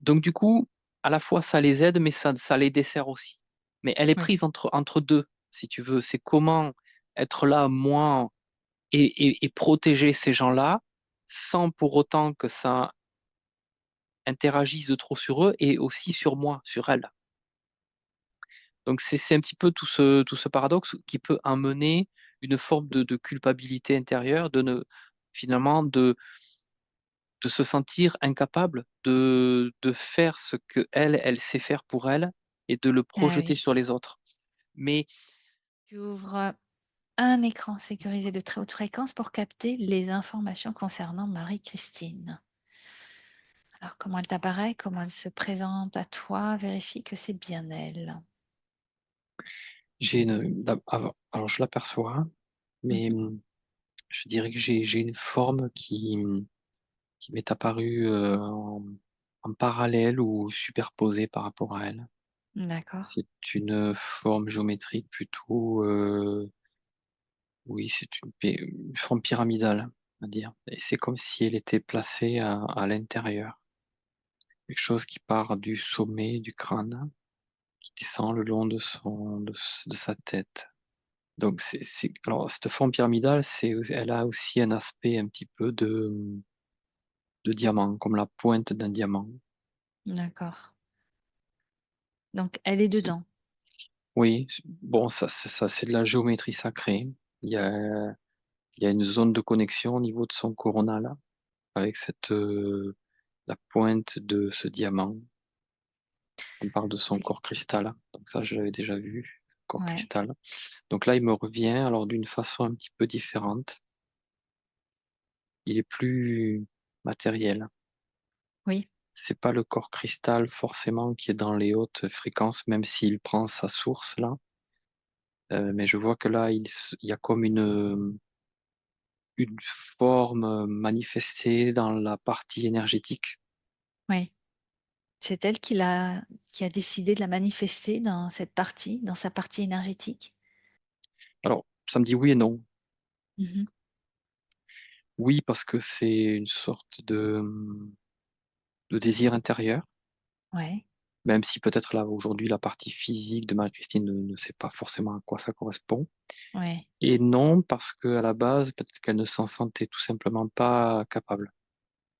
Donc du coup, à la fois ça les aide, mais ça les dessert aussi. Mais elle est Oui, prise entre deux, si tu veux. C'est comment être là, moi, et protéger ces gens-là, sans pour autant que ça interagisse de trop sur eux et aussi sur moi, sur elle. Donc c'est un petit peu tout ce paradoxe qui peut amener une forme de culpabilité intérieure, finalement de se sentir incapable de faire ce que elle sait faire pour elle et de le ah projeter oui. sur les autres. Mais Tu ouvres un écran sécurisé de très haute fréquence pour capter les informations concernant Marie-Christine. Alors, comment elle t'apparaît? Comment elle se présente à toi? Vérifie que c'est bien elle. alors je l'aperçois, mais Mhm. je dirais que j'ai une forme qui m'est apparue en parallèle ou superposée par rapport à elle. D'accord. C'est une forme géométrique plutôt, oui, c'est une forme pyramidale, on va dire. Et c'est comme si elle était placée à l'intérieur. Quelque chose qui part du sommet du crâne, qui descend le long de sa tête. Donc, alors, cette forme pyramidale, elle a aussi un aspect un petit peu de diamant, comme la pointe d'un diamant. D'accord. Donc, elle est C'est- dedans. Oui, bon, ça, c'est de la géométrie sacrée. Il y a, il y a une zone de connexion au niveau de son coronal avec la pointe de ce diamant. On parle de son C'est corps cristal. Donc ça, je l'avais déjà vu, corps ouais. cristal. Donc là, il me revient alors d'une façon un petit peu différente. Il est plus matériel. Oui, C'est pas le corps cristal forcément qui est dans les hautes fréquences, même s'il prend sa source là. Mais je vois que là, il y a comme une forme manifestée dans la partie énergétique. oui. C'est elle qui a décidé de la manifester dans cette partie, dans sa partie énergétique. Alors, ça me dit oui et non. Mhm. Oui, parce que c'est une sorte de désir intérieur, Ouais, même si peut-être là, aujourd'hui, la partie physique de Marie-Christine ne sait pas forcément à quoi ça correspond. ouais, Et non, parce qu'à la base, peut-être qu'elle ne s'en sentait tout simplement pas capable.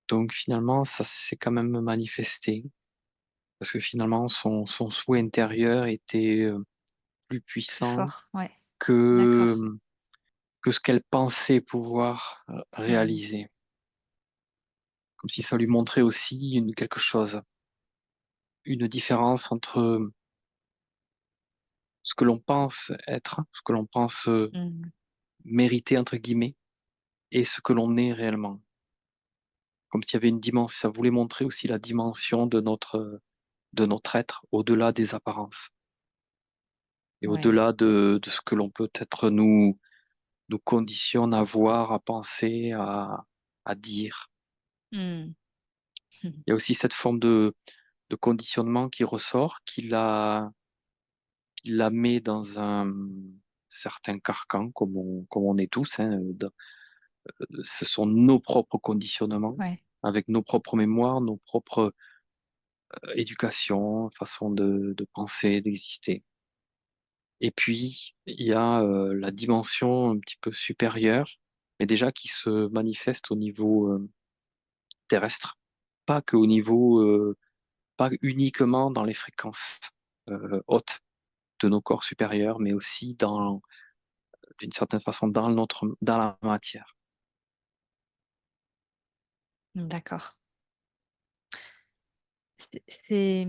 Donc finalement, ça s'est quand même manifesté, parce que finalement, son souhait intérieur était plus plus puissant fort. Ouais, que, d'accord. que ce qu'elle pensait pouvoir Hmm. réaliser. Comme si ça lui montrait aussi quelque chose, une différence entre ce que l'on pense être, ce que l'on pense Hmm. mériter, entre guillemets, et ce que l'on est réellement. Comme s'il y avait une dimension, ça voulait montrer aussi la dimension de notre être au-delà des apparences et Ouais. au-delà de ce que l'on peut être nous conditionne à voir, à penser, à dire. Hmm. Il y a aussi cette forme de conditionnement qui ressort, qui la met dans un certain carcan, comme on est tous, hein. Ce sont nos propres conditionnements, Ouais. avec nos propres mémoires, nos propres éducations, façon de penser, d'exister. Et puis, il y a la dimension un petit peu supérieure, mais déjà qui se manifeste au niveau terrestre, pas qu'au niveau, pas uniquement dans les fréquences hautes de nos corps supérieurs, mais aussi d'une certaine façon, dans la matière. D'accord. C'est,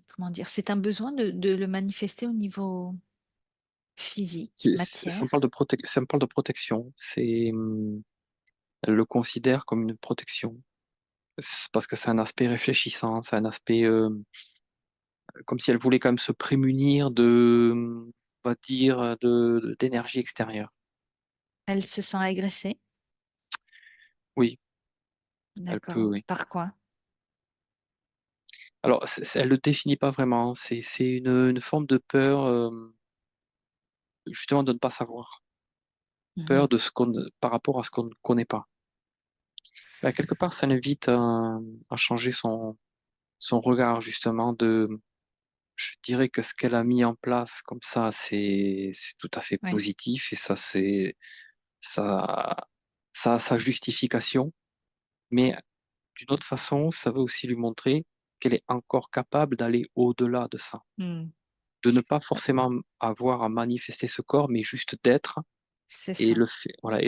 comment dire? C'est un besoin de le manifester au niveau physique, Ça me matière? parle ça me parle de protection. Elle le considère comme une protection. C'est parce que c'est un aspect réfléchissant, c'est un aspect comme si elle voulait quand même se prémunir on va dire, d'énergie extérieure. Elle se sent agressée? Oui, elle peut, D'accord. oui. Par quoi? Alors, elle le définit pas vraiment. C'est une forme de peur, justement, de ne pas savoir. Mhm. Peur par rapport à ce qu'on ne connaît pas. Bah, quelque part, ça l'invite à changer son regard justement je dirais que ce qu'elle a mis en place comme ça, c'est tout à fait Oui. positif et ça, ça a sa justification. Mais d'une autre façon, ça veut aussi lui montrer qu'elle est encore capable d'aller au-delà de ça, Mm. de ne pas forcément avoir à manifester ce corps, mais juste d'être C'est et ça.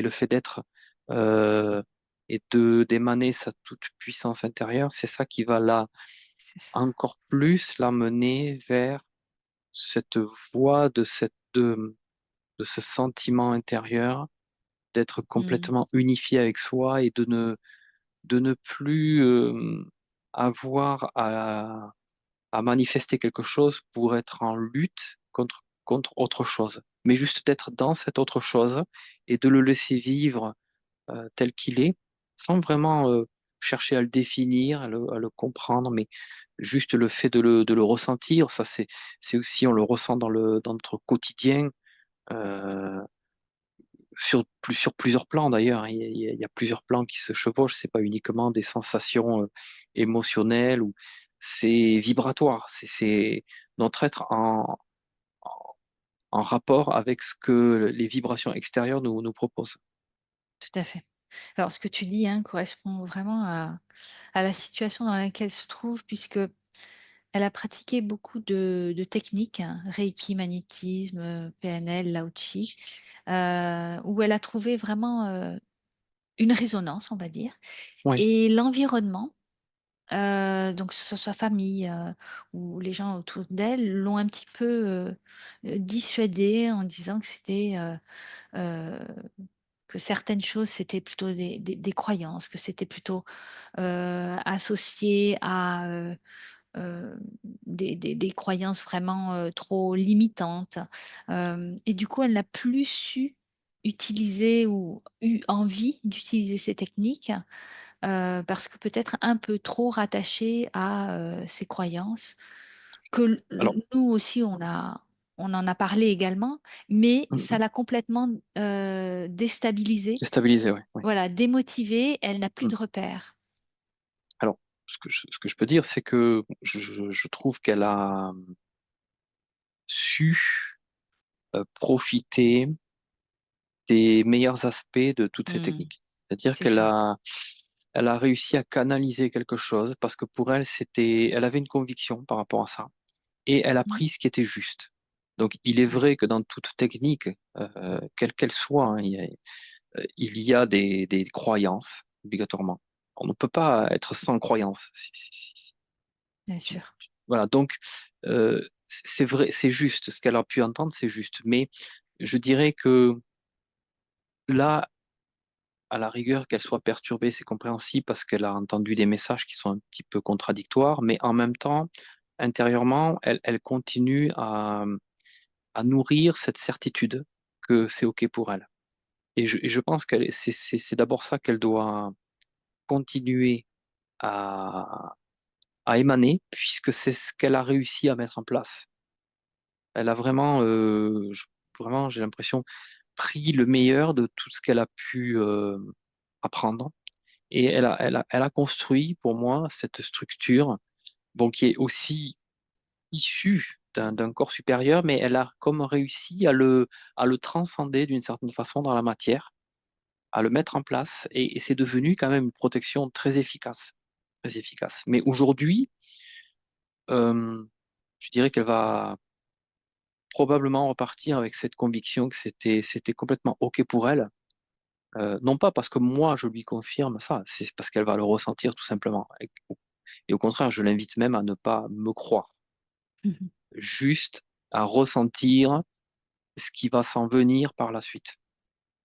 le fait d'être euh, et de d'émaner sa toute puissance intérieure, c'est ça qui va C'est ça. encore plus l'amener vers cette voie de ce sentiment intérieur, d'être Mm. complètement unifié avec soi et de ne plus avoir à manifester quelque chose pour être en lutte contre autre chose, mais juste d'être dans cette autre chose et de le laisser vivre tel qu'il est, sans vraiment chercher à le définir, à le comprendre, mais juste le fait de le ressentir, ça c'est aussi, on le ressent dans notre quotidien, euh, sur plusieurs plans d'ailleurs, hein. Il y a plusieurs plans qui se chevauchent, c'est pas uniquement des sensations émotionnelles, ou c'est vibratoire, c'est notre être en rapport avec ce que les vibrations extérieures nous proposent. Tout à fait. Alors, ce que tu dis, hein, correspond vraiment à la situation dans laquelle elle se trouve, puisque elle a pratiqué beaucoup de techniques, hein, Reiki, magnétisme, PNL, Lao Tchi, où elle a trouvé vraiment une résonance, on va dire. Oui. Et l'environnement, donc que ce soit sa famille, ou les gens autour d'elle, l'ont un petit peu dissuadée en disant que c'était euh, que certaines choses, c'était plutôt des croyances, que c'était plutôt, associé à, heu, des croyances vraiment, trop limitantes. Et du coup, elle n'a plus su utiliser ou eu envie d'utiliser ces techniques, parce que peut-être un peu trop rattachée à, ses croyances que Alors, nous aussi on en a parlé également, mais mm, ça mm, l'a complètement, déstabilisée. c'est stabilisé, oui. Oui. Voilà, démotivée, elle n'a plus Mm. de repères. Alors, ce que je peux dire, c'est que je trouve qu'elle a su profiter des meilleurs aspects de toutes ces Mmh, techniques. C'est-à-dire c'est qu'elle ça. a réussi à canaliser quelque chose parce que pour elle, elle avait une conviction par rapport à ça et elle a Mmh, pris ce qui était juste. Donc, il est mmh, vrai que dans toute technique, quelle qu'elle soit, hein, il y a des croyances obligatoirement. On ne peut pas être sans croyance. bien sûr. Voilà, donc c'est vrai, c'est juste. Ce qu'elle a pu entendre, c'est juste. Mais je dirais que là, à la rigueur, qu'elle soit perturbée, c'est compréhensible parce qu'elle a entendu des messages qui sont un petit peu contradictoires, mais en même temps, intérieurement, elle continue à nourrir cette certitude que c'est OK pour elle. Et je pense que c'est d'abord ça qu'elle doit continuer à émaner, puisque c'est ce qu'elle a réussi à mettre en place. Elle a vraiment, vraiment, j'ai l'impression, pris le meilleur de tout ce qu'elle a pu apprendre. Et elle a construit pour moi cette structure, bon, qui est aussi issue d'un corps supérieur, mais elle a comme réussi à le transcender d'une certaine façon dans la matière, à le mettre en place, et c'est devenu quand même une protection très efficace. Très efficace. Mais aujourd'hui, euh, je dirais qu'elle va probablement repartir avec cette conviction que c'était complètement OK pour elle. Non pas parce que moi je lui confirme ça, c'est parce qu'elle va le ressentir tout simplement. Et au contraire, je l'invite même à ne pas me croire, Mmh mh. juste à ressentir ce qui va s'en venir par la suite.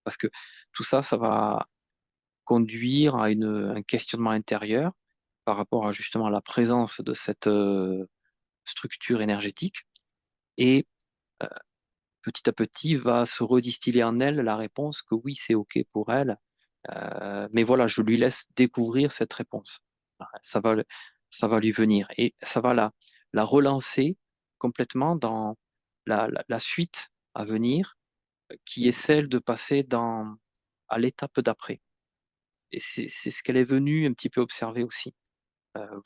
Parce que tout ça, ça va conduire à un questionnement intérieur par rapport à justement la présence de cette structure énergétique. Et euh, petit à petit va se redistiller en elle la réponse que oui, c'est OK pour elle. Mais voilà, je lui laisse découvrir cette réponse. Ça va lui venir et ça va la relancer complètement dans la suite à venir, qui est celle de passer à l'étape d'après. Et c'est ce qu'elle est venue un petit peu observer aussi,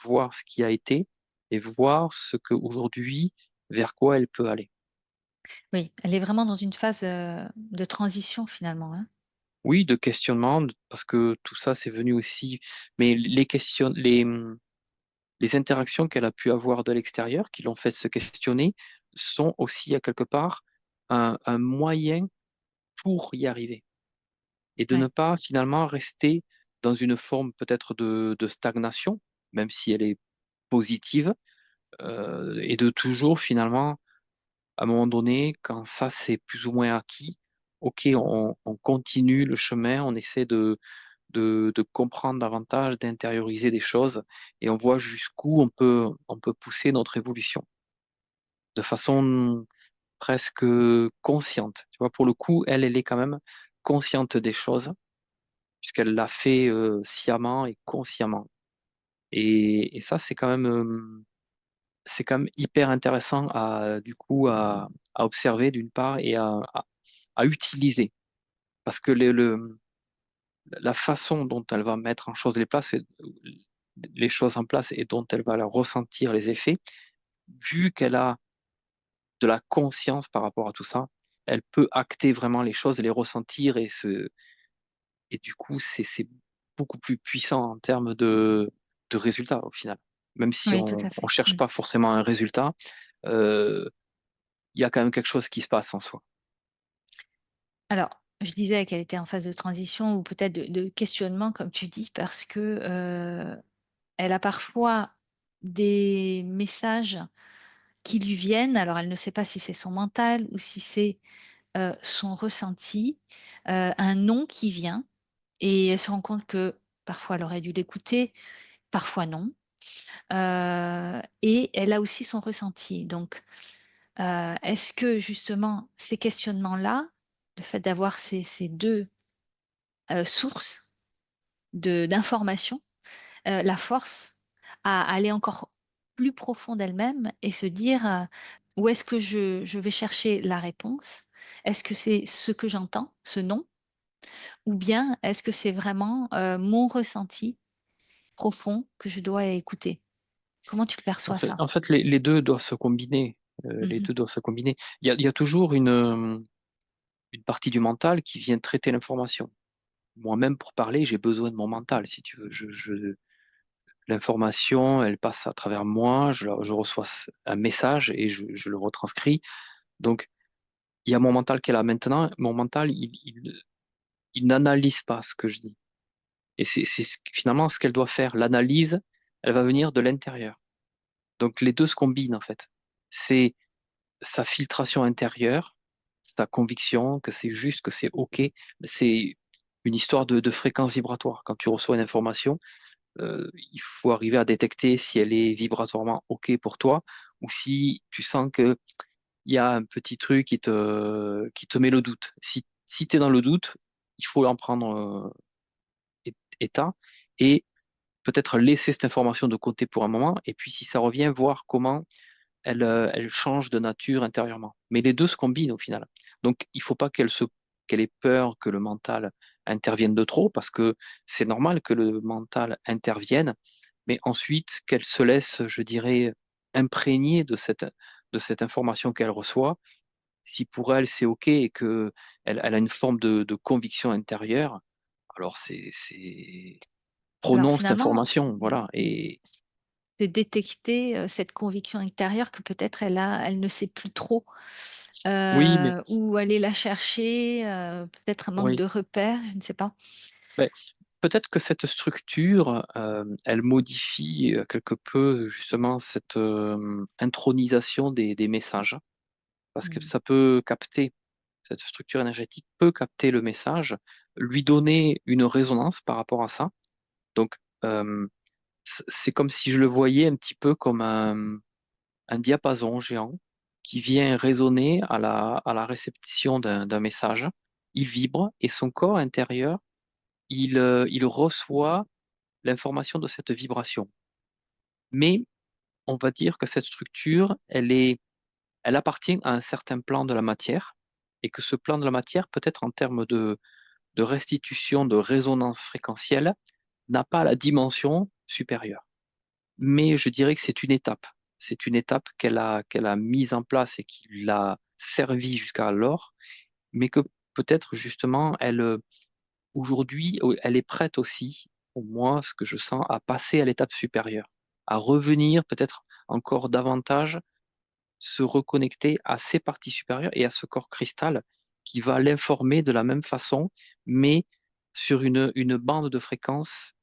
voir ce qui a été. et voir ce qu'aujourd'hui, vers quoi elle peut aller. Oui, elle est vraiment dans une phase, de transition finalement, hein? Oui, de questionnement, parce que tout ça, c'est venu aussi, mais les interactions qu'elle a pu avoir de l'extérieur, qui l'ont fait se questionner, sont aussi à quelque part un moyen pour y arriver et de Ouais, ne pas finalement rester dans une forme peut-être de stagnation, même si elle est positive, et de toujours finalement, à un moment donné, quand ça c'est plus ou moins acquis, ok, on continue le chemin, on essaie de comprendre davantage, d'intérioriser des choses, et on voit jusqu'où on peut pousser notre évolution de façon presque consciente. Tu vois, pour le coup, elle est quand même consciente des choses, puisqu'elle l'a fait sciemment et consciemment. Et ça, c'est quand même hyper intéressant du coup, à observer d'une part et à utiliser. Parce que la façon dont elle va mettre en chose les choses en place et dont elle va leur ressentir les effets, vu qu'elle a de la conscience par rapport à tout ça, elle peut acter vraiment les choses, les ressentir et du coup, c'est beaucoup plus puissant en termes de résultats au final. Même si oui, tout à on fait. cherche Mmh. pas forcément un résultat, euh, il y a quand même quelque chose qui se passe en soi. Alors, je disais qu'elle était en phase de transition ou peut-être de questionnement comme tu dis parce que, elle a parfois des messages qui lui viennent, alors elle ne sait pas si c'est son mental ou si c'est, son ressenti, un «non» qui vient et elle se rend compte que parfois elle aurait dû l'écouter, parfois non, et elle a aussi son ressenti donc est-ce que justement ces questionnements-là, le fait d'avoir ces 2 sources de d'informations, la force à aller encore plus profond d'elle-même et se dire, «Où est-ce que je vais chercher la réponse? Est-ce que c'est ce que j'entends, ce «non» ou bien est-ce que c'est vraiment, mon ressenti profond que je dois écouter?» Comment tu le perçois ça? En fait les deux doivent se combiner. Les Mmh. deux doivent se combiner. Il y a toujours une partie du mental qui vient traiter l'information. Moi-même, pour parler, j'ai besoin de mon mental, si tu veux. L'information, elle passe à travers moi, je reçois un message et je le retranscris. Donc, il y a mon mental qui est là. Maintenant, mon mental, il n'analyse pas ce que je dis. Et finalement ce qu'elle doit faire. L'analyse, elle va venir de l'intérieur. Donc, les deux se combinent, en fait. C'est sa filtration intérieure, sa conviction que c'est juste, que c'est OK. C'est une histoire de fréquence vibratoire. Quand tu reçois une information, il faut arriver à détecter si elle est vibratoirement OK pour toi ou si tu sens qu'il y a un petit truc qui te met le doute. Si tu es dans le doute, il faut en prendre état et peut-être laisser cette information de côté pour un moment et puis si ça revient, voir comment elle change de nature intérieurement. Mais les deux se combinent au final. Donc, il ne faut pas qu'elle ait peur que le mental intervienne de trop, parce que c'est normal que le mental intervienne, mais ensuite qu'elle se laisse, je dirais, imprégner de cette information qu'elle reçoit. Si pour elle c'est OK et que elle a une forme de conviction intérieure, alors Alors prenons cette finalement, information, voilà. Et c'est détecter, cette conviction intérieure que peut-être elle ne sait plus trop, oui, mais où aller la chercher, peut-être un manque oui. de repères, je ne sais pas. Ben, peut-être que cette structure, elle modifie quelque peu justement cette intronisation des messages, parce que Mmh. ça peut capter, cette structure énergétique peut capter le message, lui donner une résonance par rapport à ça. Donc, euh, c'est comme si je le voyais un petit peu comme un diapason géant qui vient résonner à la réception d'un message. Il vibre et son corps intérieur, il reçoit l'information de cette vibration. Mais on va dire que cette structure, elle appartient à un certain plan de la matière et que ce plan de la matière, peut-être en termes de restitution, de résonance fréquentielle, n'a pas la dimension supérieure. Mais je dirais que c'est une étape. c'est une étape qu'elle a mise en place et qui l'a servi jusqu'à alors, mais que peut-être justement, aujourd'hui, elle est prête aussi, pour moi, ce que je sens, à passer à l'étape supérieure, à revenir peut-être encore davantage se reconnecter à ses parties supérieures et à ce corps cristal qui va l'informer de la même façon, mais sur une bande de fréquence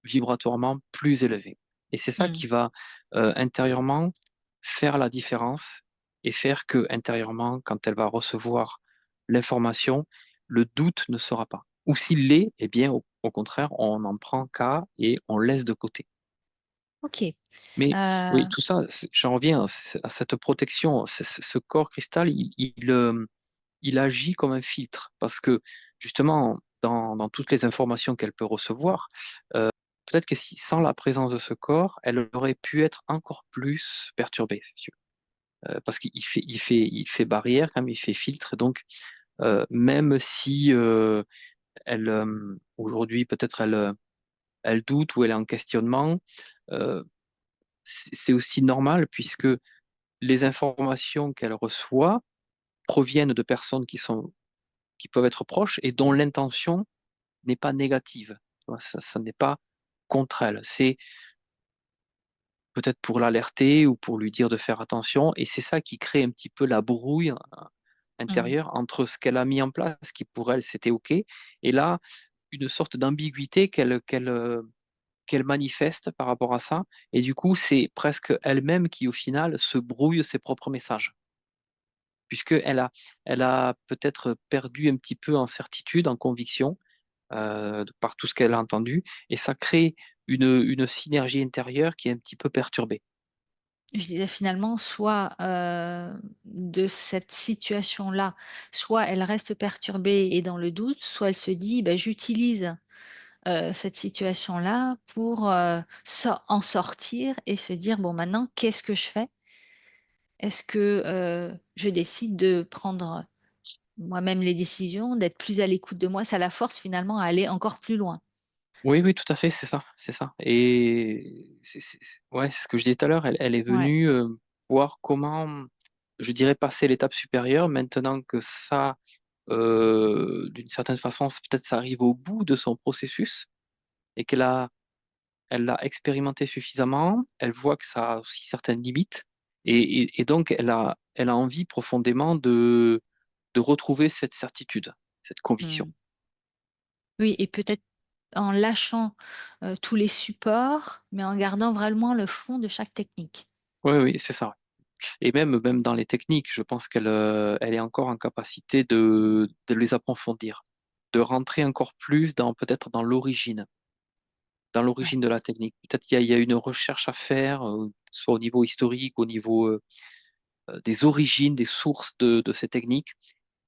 vibratoirement plus élevée. Et c'est ça Hmm. qui va intérieurement faire la différence et faire que intérieurement, quand elle va recevoir l'information, le doute ne sera pas. Ou s'il l'est, eh bien, au contraire, on n'en prend qu'à et on laisse de côté. Ok. Mais oui, Euh, tout ça, j'en reviens à cette protection. Ce corps cristal, il agit comme un filtre parce que justement, dans toutes les informations qu'elle peut recevoir, peut-être que si, sans la présence de ce corps, elle aurait pu être encore plus perturbée, si tu veux. Parce qu'il fait barrière, quand même, il fait filtre. Donc, même si aujourd'hui, peut-être elle doute ou elle est en questionnement, euh, c'est aussi normal puisque les informations qu'elle reçoit proviennent de personnes qui peuvent être proches et dont l'intention n'est pas négative. Tu vois, ça n'est pas contre elle. C'est peut-être pour l'alerter ou pour lui dire de faire attention. Et c'est ça qui crée un petit peu la brouille hmm. intérieure entre ce qu'elle a mis en place, qui pour elle c'était OK, et là, une sorte d'ambiguïté qu'elle manifeste par rapport à ça. Et du coup, c'est presque elle-même qui, au final, se brouille ses propres messages. Puisqu'elle a peut-être perdu un petit peu en certitude, en conviction, par tout ce qu'elle a entendu, et ça crée une synergie intérieure qui est un petit peu perturbée. Je disais finalement, soit de cette situation-là, soit elle reste perturbée et dans le doute, soit elle se dit, bah, j'utilise cette situation-là pour en sortir et se dire, bon, maintenant, qu'est-ce que je fais? Est-ce que je décide de prendre moi-même les décisions, d'être plus à l'écoute de moi? Ça la force finalement à aller encore plus loin. Oui, oui, tout à fait, c'est ça, c'est ça. Et ouais, c'est ce que je disais tout à l'heure, elle est Ouais. venue voir comment, je dirais, passer l'étape supérieure, maintenant que ça, d'une certaine façon, peut-être ça arrive au bout de son processus, et elle l'a expérimenté suffisamment, elle voit que ça a aussi certaines limites, et donc elle a envie profondément de retrouver cette certitude, cette conviction. Mm. Oui, et peut-être en lâchant tous les supports, mais en gardant vraiment le fond de chaque technique. Oui, oui, c'est ça. Et même dans les techniques, je pense qu'elle est encore en capacité de les approfondir, de rentrer encore plus peut-être dans Ouais. l'origine de la technique. Peut-être qu'il y a une recherche à faire, soit au niveau historique, au niveau des origines, des sources de ces techniques,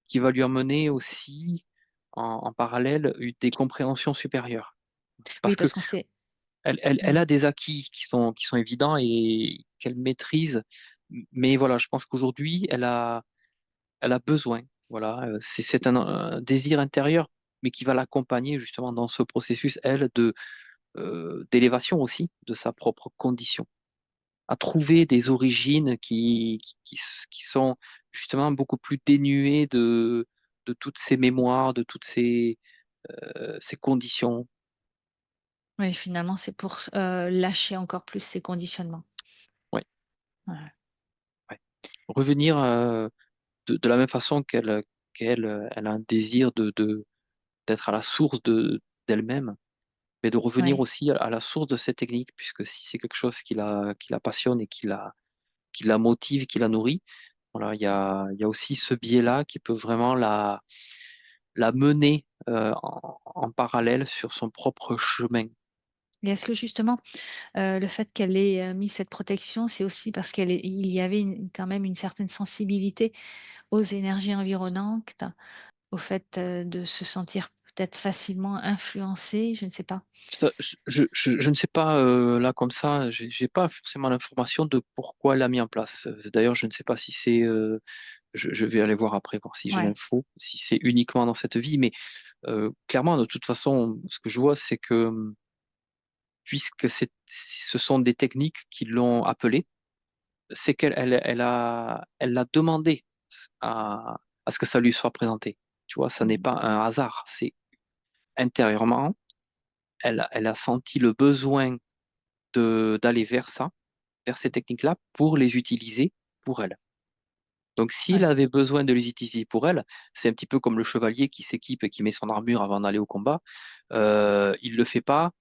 qui va lui amener aussi en parallèle des compréhensions supérieures. Oui, Parce que parce qu'on sait. elle Mm. a des acquis qui sont évidents et qu'elle maîtrise. Mais voilà, je pense qu'aujourd'hui, elle a besoin. Voilà, c'est un désir intérieur, mais qui va l'accompagner justement dans ce processus, elle, d'élévation aussi de sa propre condition, à trouver des origines qui sont justement beaucoup plus dénuées de toutes ces mémoires, de toutes ces conditions. Oui, finalement, c'est pour lâcher encore plus ces conditionnements. Ouais, Ouais. ouais. Revenir de la même façon qu'elle elle a un désir d'être à la source d'elle-même, mais de revenir Ouais. aussi à la source de cette technique, puisque si c'est quelque chose qui la passionne et qui la motive, qui la nourrit, voilà, il y a aussi ce biais-là qui peut vraiment la mener en parallèle sur son propre chemin. Et est-ce que justement, le fait qu'elle ait mis cette protection, c'est aussi parce il y avait quand même une certaine sensibilité aux énergies environnantes, au fait de se sentir peut-être facilement influencée, je ne sais pas. Je ne sais pas, là comme ça, j'ai pas forcément l'information de pourquoi elle l'a mis en place. D'ailleurs, je ne sais pas si c'est, je vais aller voir après, voir si j'ai Ouais. l'info, si c'est uniquement dans cette vie, mais clairement, de toute façon, ce que je vois, c'est que puisque ce sont des techniques qui l'ont appelée, c'est elle a demandé à ce que ça lui soit présenté. Tu vois, ça n'est Mhm. pas un hasard. C'est intérieurement, elle a senti le besoin d'aller vers ça, vers ces techniques-là, pour les utiliser pour elle. Donc, s'il Ouais. avait besoin de les utiliser pour elle, c'est un petit peu comme le chevalier qui s'équipe et qui met son armure avant d'aller au combat. Il le fait pas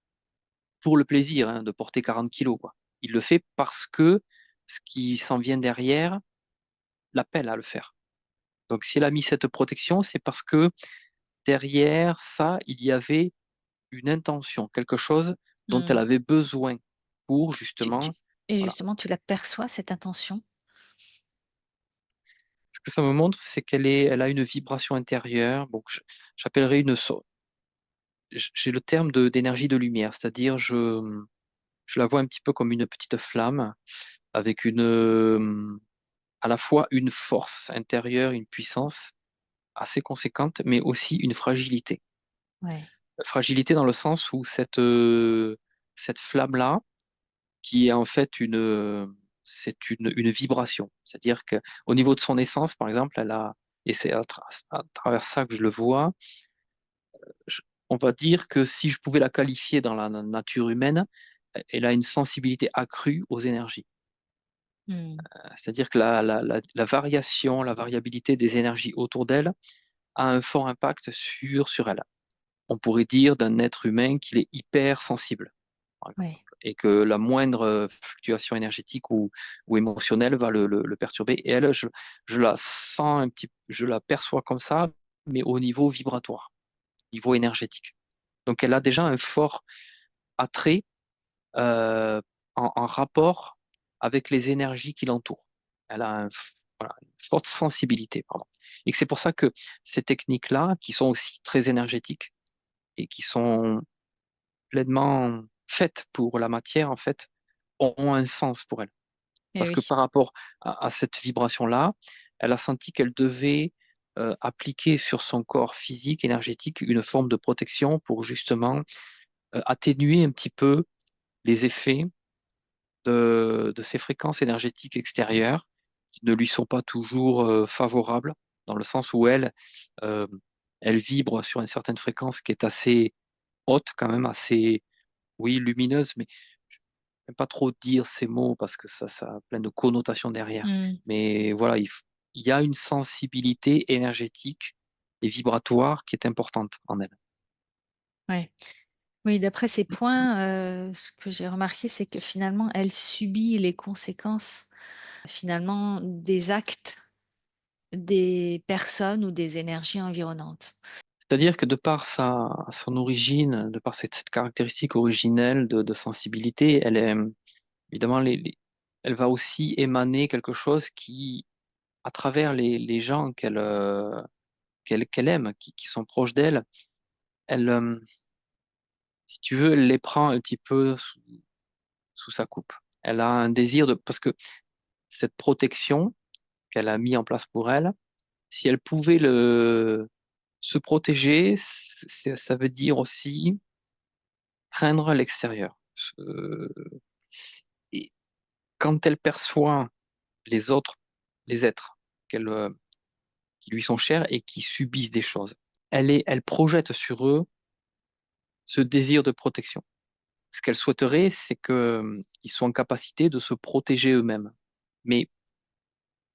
pour le plaisir, hein, de porter 40 kilos, quoi. Il le fait parce que ce qui s'en vient derrière l'appelle à le faire. Donc, si elle a mis cette protection, c'est parce que derrière ça, il y avait une intention, quelque chose dont elle Mm. avait besoin pour Tu- justement, tu- et voilà. justement, tu l'aperçois, cette intention? Ce que ça me montre, c'est elle a une vibration intérieure. Donc, j'appellerais j'ai le terme d'énergie de lumière, c'est-à-dire je la vois un petit peu comme une petite flamme avec à la fois une force intérieure, une puissance assez conséquente, mais aussi une fragilité. Ouais. Fragilité dans le sens où cette flamme-là, qui est en fait c'est une vibration. C'est-à-dire qu'au niveau de son essence, par exemple, et c'est à travers ça que je le vois, je- on va dire que si je pouvais la qualifier dans la nature humaine, elle a une sensibilité accrue aux énergies. Mm. C'est-à-dire que la variation, la variabilité des énergies autour d'elle a un fort impact sur elle. On pourrait dire d'un être humain qu'il est hyper sensible, par exemple, Ouais. et que la moindre fluctuation énergétique ou émotionnelle va le perturber. Et elle, je la sens je la perçois comme ça, mais au niveau vibratoire, niveau énergétique. Donc elle a déjà un fort attrait euh, en rapport avec les énergies qui l'entourent. Elle a voilà, une forte sensibilité, pardon. Et que c'est pour ça que ces techniques-là, qui sont aussi très énergétiques et qui sont pleinement faites pour la matière, en fait, ont un sens pour elle. Eh Parce que oui. par rapport à cette vibration-là, elle a senti qu'elle devait appliquer sur son corps physique, énergétique, une forme de protection pour justement atténuer un petit peu les effets de ces fréquences énergétiques extérieures qui ne lui sont pas toujours favorables, dans le sens où euh, elle vibre sur une certaine fréquence qui est assez haute, quand même, assez, oui, lumineuse, mais je n'aime pas trop dire ces mots parce que ça a plein de connotations derrière. Mm. Mais voilà, il y a une sensibilité énergétique et vibratoire qui est importante en elle. Ouais. Oui, d'après ces points, ce que j'ai remarqué, c'est que finalement, elle subit les conséquences, finalement, des actes des personnes ou des énergies environnantes. C'est-à-dire que de par son origine, de par cette caractéristique originelle de sensibilité, évidemment, elle va aussi émaner quelque chose qui, à travers les gens qu'elle aime, qui sont proches d'elle, elle, si tu veux, elle les prend un petit peu sous sa coupe. Elle a un désir parce que cette protection qu'elle a mis en place pour elle, si elle pouvait se protéger, ça veut dire aussi craindre l'extérieur. Et quand elle perçoit les autres, les êtres qui lui sont chers et qui subissent des choses, elle projette sur eux ce désir de protection. Ce qu'elle souhaiterait, c'est qu'ils soient en capacité de se protéger eux-mêmes. Mais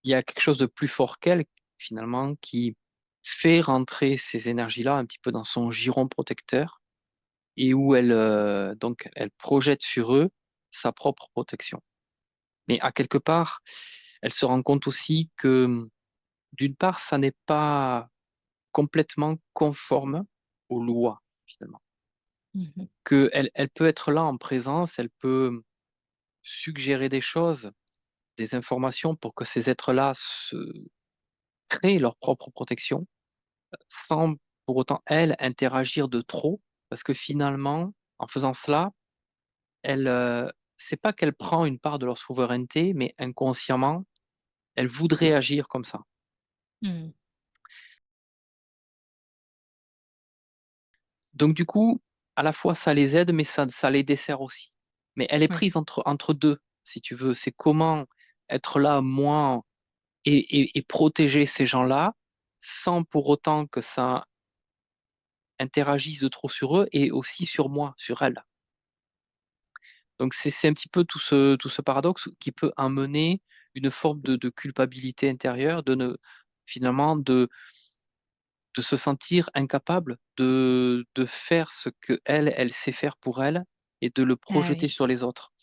il y a quelque chose de plus fort qu'elle, finalement, qui fait rentrer ces énergies-là un petit peu dans son giron protecteur et où donc, elle projette sur eux sa propre protection. Mais à quelque part, elle se rend compte aussi que, d'une part, ça n'est pas complètement conforme aux lois, finalement. Mhm. Elle peut être là en présence, elle peut suggérer des choses, des informations pour que ces êtres-là se créent leur propre protection, sans pour autant, elle, interagir de trop, parce que finalement, en faisant cela, c'est pas qu'elle prend une part de leur souveraineté, mais inconsciemment, elle voudrait agir comme ça. Mm. Donc du coup, à la fois ça les aide, mais ça les dessert aussi. Mais elle est Oui. prise entre deux, si tu veux. C'est comment. être là, moi, et protéger ces gens-là, sans pour autant que ça interagisse de trop sur eux et aussi sur moi, sur elles. Donc c'est un petit peu tout ce paradoxe qui peut amener une forme de culpabilité intérieure, finalement de se sentir incapable de faire ce que elle sait faire pour elle et de le Ah projeter sur oui. les autres.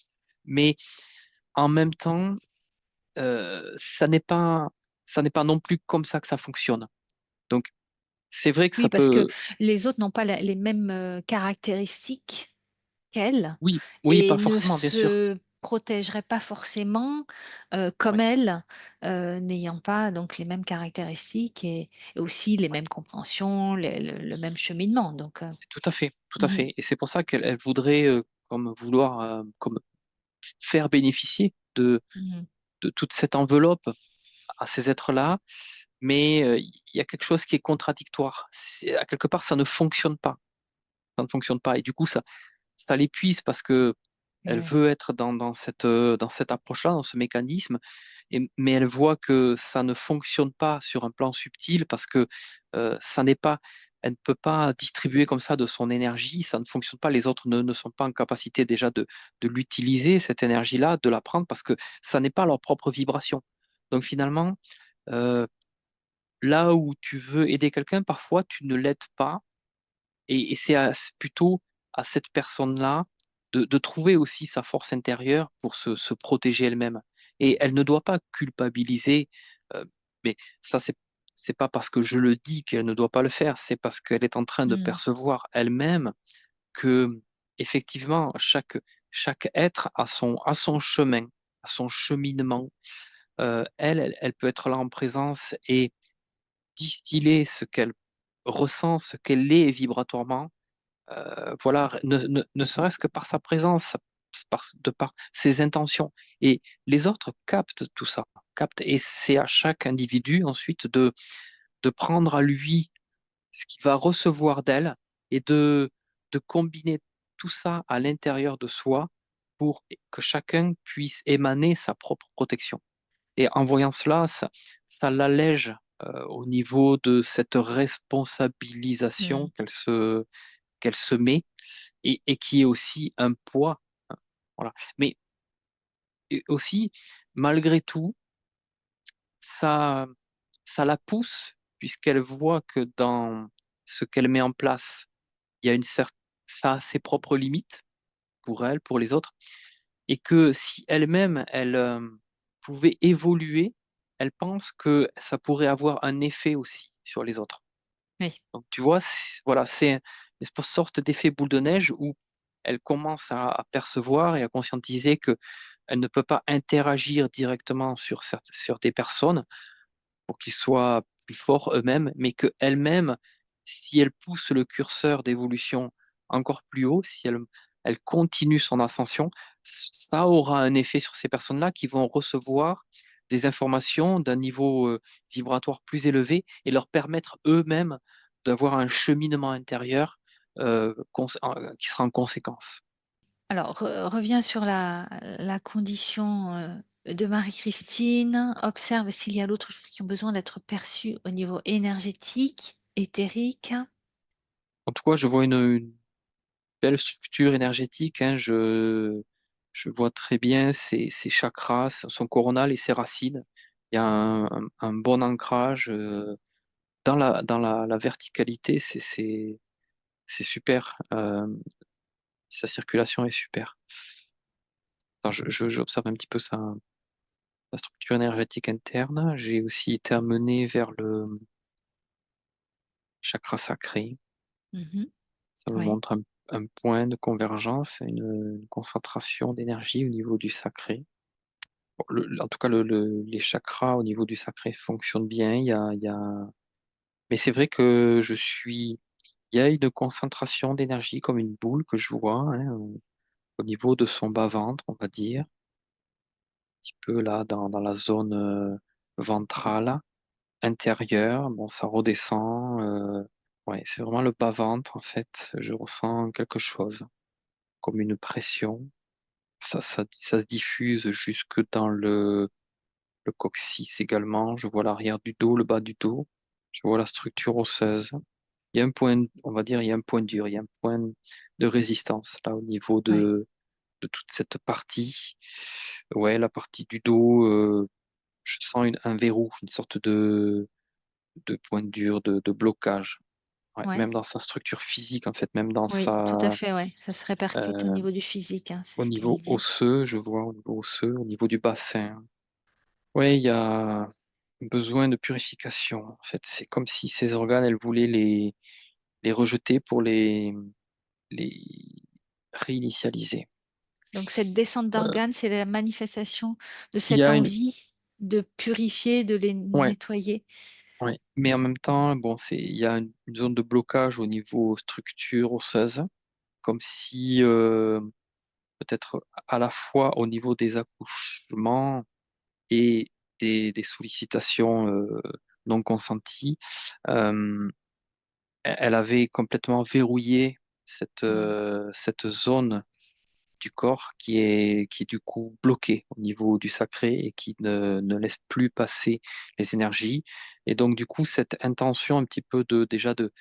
Mais en même temps, ça n'est pas non plus comme ça que ça fonctionne. Donc c'est vrai que ça Oui, parce que peut, les autres n'ont pas les mêmes caractéristiques qu'elle oui, oui, et pas ne forcément, bien sûr. se protégeraient pas forcément comme Ouais, elle, n'ayant pas donc les mêmes caractéristiques et aussi les ouais. mêmes compréhensions, le même cheminement. Donc, Tout à fait, tout à mhm, fait. Et c'est pour ça qu'elle voudrait comme vouloir comme faire bénéficier mhm, de toute cette enveloppe à ces êtres-là, mais il y a quelque chose qui est contradictoire. À quelque part, ça ne fonctionne pas. Ça ne fonctionne pas. Et du coup, ça l'épuise parce que eh elle oui, veut être dans cette approche-là, dans ce mécanisme, mais elle voit que ça ne fonctionne pas sur un plan subtil parce que ça n'est pas, elle ne peut pas distribuer comme ça de son énergie, ça ne fonctionne pas, les autres ne sont pas en capacité déjà de l'utiliser, cette énergie-là, de la prendre parce que ça n'est pas leur propre vibration. Donc finalement, euh, là où tu veux aider quelqu'un, parfois tu ne l'aides pas et c'est plutôt à cette personne-là de trouver aussi sa force intérieure pour se protéger elle-même. Et elle ne doit pas culpabiliser, mais ça, c'est pas parce que je le dis qu'elle ne doit pas le faire, c'est parce qu'elle est en train de mhm, percevoir elle-même que, effectivement, chaque être a son chemin, a son cheminement. Elle peut être là en présence et distiller ce qu'elle ressent, ce qu'elle est vibratoirement voilà, ne serait-ce que par sa présence, de par ses intentions. Et les autres captent tout ça, captent, et c'est à chaque individu ensuite de prendre à lui ce qu'il va recevoir d'elle et de combiner tout ça à l'intérieur de soi pour que chacun puisse émaner sa propre protection. Et en voyant cela, ça l'allège au niveau de cette responsabilisation mhm. qu'elle se met et qui est aussi un poids. Voilà. Mais aussi, malgré tout, ça, ça la pousse, puisqu'elle voit que dans ce qu'elle met en place, il y a ça a ses propres limites pour elle, pour les autres, et que si elle-même, elle pouvait évoluer, elle pense que ça pourrait avoir un effet aussi sur les autres. Oui. Donc, tu vois, voilà, c'est une sorte d'effet boule de neige où elle commence à percevoir et à conscientiser que elle ne peut pas interagir directement sur des personnes pour qu'ils soient plus forts eux-mêmes, mais qu'elle-même, si elle pousse le curseur d'évolution encore plus haut, si elle continue son ascension, ça aura un effet sur ces personnes-là qui vont recevoir des informations d'un niveau vibratoire plus élevé et leur permettre eux-mêmes d'avoir un cheminement intérieur qui sera en conséquence. Alors, reviens sur la condition de Marie-Christine. Observe s'il y a d'autres choses qui ont besoin d'être perçues au niveau énergétique, éthérique. En tout cas, je vois une belle structure énergétique, hein, je vois très bien ses chakras, son coronal et ses racines. Il y a un bon ancrage la verticalité, c'est super. Sa circulation est super. Attends, j'observe un petit peu sa structure énergétique interne. J'ai aussi été amené vers le chakra sacré. Mhm. Ça me Oui. montre un point de convergence, une concentration d'énergie au niveau du sacré. Bon, en tout cas, les chakras au niveau du sacré fonctionnent bien. Mais c'est vrai que il y a une concentration d'énergie comme une boule que je vois hein, au niveau de son bas-ventre, on va dire, un petit peu là dans la zone ventrale, intérieure. Bon, ça redescend. Ouais, c'est vraiment le bas-ventre en fait. Je ressens quelque chose, comme une pression. Ça se diffuse jusque dans le le coccyx également. Je vois l'arrière du dos, le bas du dos. Je vois la structure osseuse. Il y a un point, on va dire, il y a un point dur, il y a un point de résistance là au niveau Ouais, de toute cette partie. Ouais, la partie du dos, je sens un verrou, une sorte de point dur, de blocage. Ouais, ouais. même dans sa structure physique, en fait, même dans Oui, tout à sa, fait, ouais. Ça se répercute au euh, niveau du physique, hein, c'est au ce qu'elle niveau dit. osseux, je vois au niveau osseux, au niveau du bassin. Ouais, il y a besoin de purification. En fait, c'est comme si ces organes, elle voulait les rejeter pour les réinitialiser. Donc cette descente Euh, d'organes, c'est la manifestation de il y cette a une, envie de purifier, de les ouais, nettoyer. ouais. Mais en même temps, bon, il y a une zone de blocage au niveau structure osseuse, comme si peut-être à la fois au niveau des accouchements et des sollicitations non consenties, euh, elle avait complètement verrouillé Mm. cette zone du corps qui est du coup bloquée au niveau du sacré et qui ne laisse plus passer les énergies. Et donc du coup, cette intention un petit peu déjà de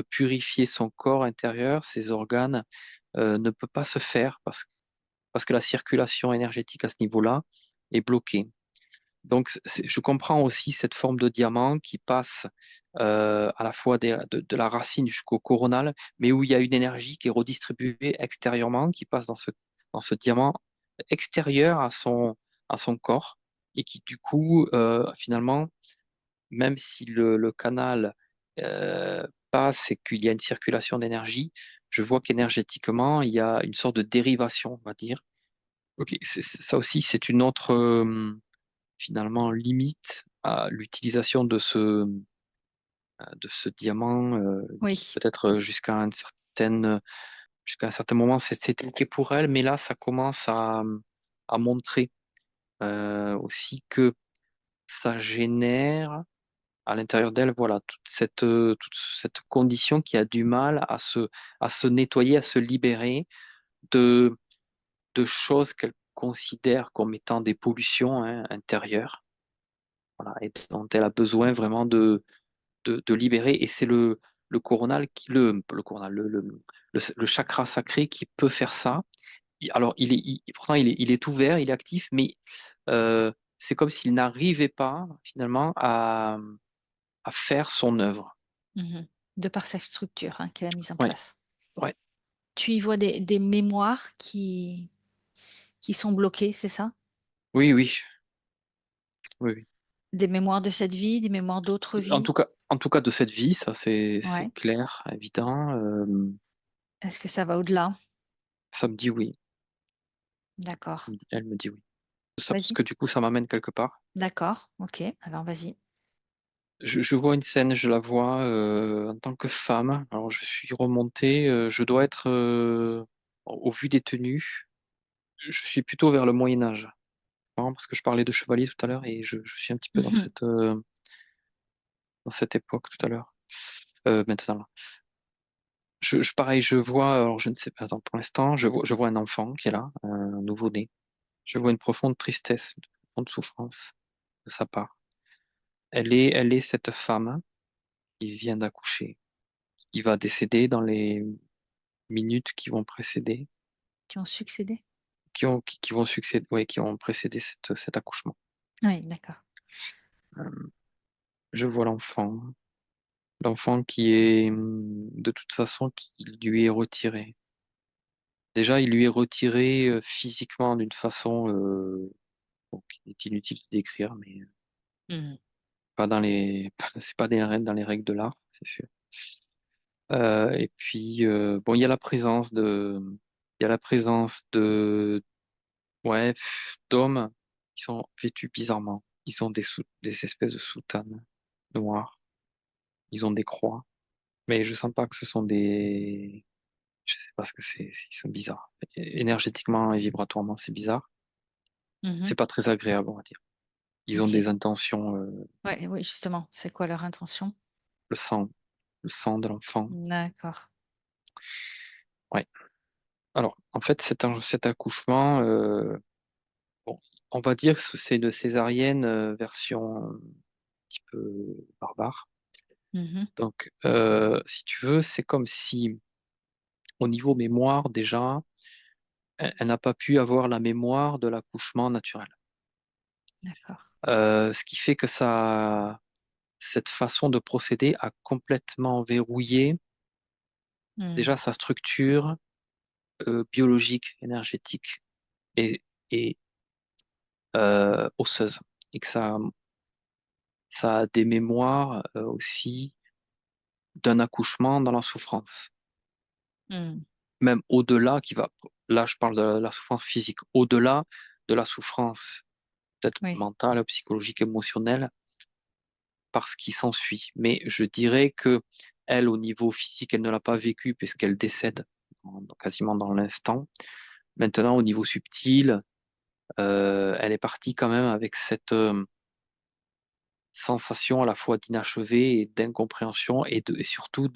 purifier son corps intérieur, ses organes, ne peut pas se faire parce que la circulation énergétique à ce niveau-là est bloquée. Donc, je comprends aussi cette forme de diamant qui passe à la fois de la racine jusqu'au coronal, mais où il y a une énergie qui est redistribuée extérieurement, qui passe dans ce diamant extérieur à son corps, et qui du coup, finalement, même si le canal passe et qu'il y a une circulation d'énergie, je vois qu'énergétiquement, il y a une sorte de dérivation, on va dire. Ok, ça aussi, c'est une autre finalement limite à l'utilisation de ce diamant, Oui, peut-être jusqu'à un certain moment, c'est OK pour elle, mais là, ça commence à montrer aussi que ça génère à l'intérieur d'elle, voilà, toute cette condition qui a du mal à se nettoyer, à se libérer de, de choses qu'elle considère comme étant des pollutions hein, intérieures, voilà, et dont elle a besoin vraiment de libérer. Et c'est le coronal, le coronal, le chakra sacré qui peut faire ça. Alors, pourtant, il est ouvert, il est actif, mais c'est comme s'il n'arrivait pas finalement à faire son œuvre. mhm. De par sa structure hein, qu'elle a mise en Ouais, place. ouais. Tu y vois des mémoires qui sont bloquées, c'est ça? Oui, oui, oui, oui. Des mémoires de cette vie, des mémoires d'autres vies? En tout cas, de cette vie, ça c'est Ouais. clair, évident. Est-ce que ça va au-delà? Ça me dit oui. D'accord. Elle me dit oui. Ça, parce Vas-y. que du coup, ça m'amène quelque part. D'accord. Ok. Alors vas-y. Je vois une scène, je la vois en tant que femme. Alors, je suis remonté, je dois être, au vu des tenues, je suis plutôt vers le Moyen Âge. Marrant parce que je parlais de chevalier tout à l'heure et je suis un petit peu dans cette époque tout à l'heure. Maintenant, là. Pareil, je vois, alors je ne sais pas, attends, pour l'instant, je vois un enfant qui est là, un nouveau-né. Je vois une profonde tristesse, une profonde souffrance de sa part. Elle est cette femme qui vient d'accoucher, qui va décéder dans les minutes qui vont précéder, Qui ont succédé? qui vont succéder, ouais, qui ont précédé cet accouchement. Oui, d'accord. Euh, je vois l'enfant qui est de toute façon qui lui est retiré. Déjà, il lui est retiré physiquement d'une façon bon, qui est inutile de décrire, mais Mhm. pas c'est pas dans les règles de l'art, c'est sûr. Et puis bon, il y a la présence ouais, d'hommes qui sont vêtus bizarrement. Ils ont des espèces de soutanes noires. Ils ont des croix. Mais je sens pas que ce sont je sais pas ce que c'est. Ils sont bizarres. Énergétiquement et vibratoirement, c'est bizarre. Mhm. C'est pas très agréable, on va dire. Ils ont Ok. des intentions, Ouais, oui, justement. C'est quoi leur intention? le sang, le sang de l'enfant. D'accord. Ouais. Alors, en fait, cet accouchement, bon, On va dire que c'est une césarienne version un petit peu barbare. Mhm. Donc, si tu veux, c'est comme si, au niveau mémoire, déjà, elle n'a pas pu avoir la mémoire de l'accouchement naturel. D'accord. Ce qui fait que cette façon de procéder a complètement verrouillé Hmm. déjà sa structure biologique, énergétique et, et osseuse. Et que ça a des mémoires aussi d'un accouchement dans la souffrance. Hmm. Même au-delà, là je parle de la souffrance physique, au-delà de la souffrance peut-être Oui, mentale, psychologique, émotionnelle, par ce qui s'ensuit. Mais je dirais que elle, au niveau physique, elle ne l'a pas vécu puisqu'elle décède quasiment dans l'instant. Maintenant, au niveau subtil, elle est partie quand même avec cette sensation à la fois d'inachevé et d'incompréhension et surtout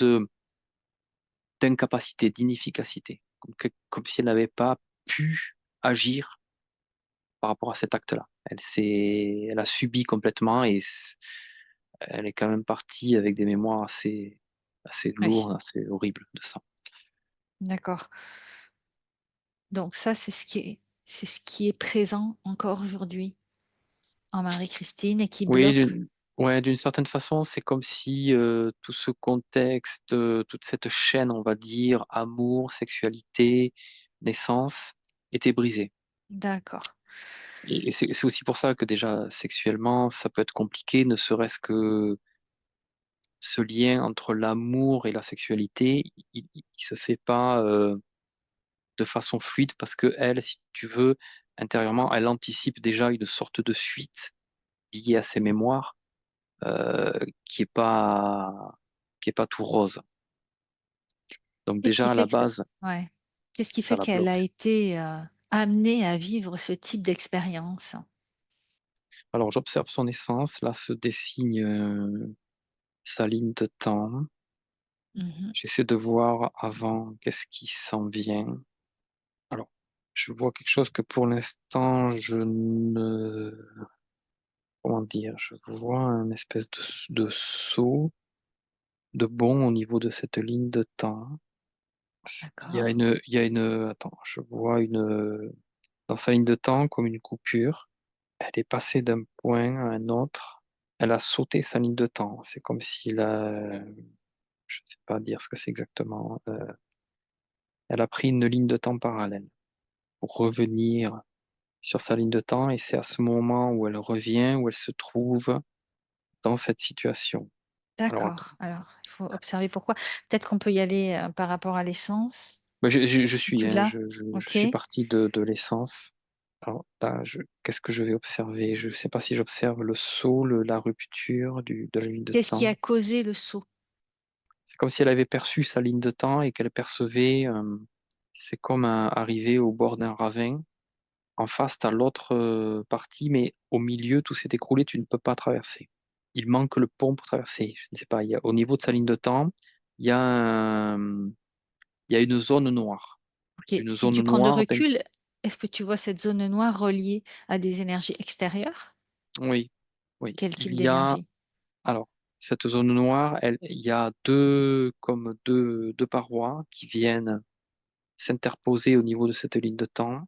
d'incapacité, d'inefficacité, comme si elle n'avait pas pu agir par rapport à cet acte-là. Elle a subi complètement et elle est quand même partie avec des mémoires assez oui, lourdes, assez horribles de ça. d'accord. Donc ça, c'est ce qui est présent encore aujourd'hui en Marie-Christine et qui Oui, bloque. ouais, d'une certaine façon, c'est comme si tout ce contexte, toute cette chaîne, on va dire, amour, sexualité, naissance, était brisée. D'accord. Et c'est aussi pour ça que déjà, sexuellement, ça peut être compliqué, ne serait-ce que ce lien entre l'amour et la sexualité, il se fait pas de façon fluide parce que elle, si tu veux, intérieurement, elle anticipe déjà une sorte de suite liée à ses mémoires euh, qui est pas qui est pas tout rose. Donc Qu'est-ce qui déjà à fait la que ça... base, Ouais. Qu'est-ce qui ça fait la qu'elle a bloque. été amenée à vivre ce type d'expérience? Alors j'observe son essence, là se dessine sa ligne de temps. Mhm. J'essaie de voir avant qu'est-ce qui s'en vient. Alors, je vois quelque chose que pour l'instant je ne comment dire, je vois un espèce de saut de bond au niveau de cette ligne de temps. D'accord. Attends, je vois dans sa ligne de temps comme une coupure. Elle est passée d'un point à un autre. Elle a sauté sa ligne de temps. C'est comme s'il a, je ne sais pas dire ce que c'est exactement. Elle a pris une ligne de temps parallèle pour revenir sur sa ligne de temps et c'est à ce moment où elle revient, où elle se trouve dans cette situation. Alors attends. D'accord. Alors, il faut observer pourquoi. Peut-être qu'on peut y aller par rapport à l'essence. Bah, je suis, Tu hein, l'as? je Ok. suis parti de l'essence. Alors là, qu'est-ce que je vais observer? Je ne sais pas si j'observe le saut, la rupture de la ligne de Qu'est-ce qui temps. a causé le saut? C'est comme si elle avait perçu sa ligne de temps et qu'elle percevait, c'est comme arriver au bord d'un ravin. En face, tu as l'autre partie, mais au milieu, tout s'est écroulé, tu ne peux pas traverser. Il manque le pont pour traverser. Je ne sais pas, au niveau de sa ligne de temps, il y a, il y a une zone noire. Ok. Une Si zone tu prends de noire, recul, est-ce que tu vois cette zone noire reliée à des énergies extérieures? oui, oui. Quel type Il y a, d'énergie? alors, cette zone noire, il y a comme deux parois qui viennent s'interposer au niveau de cette ligne de temps,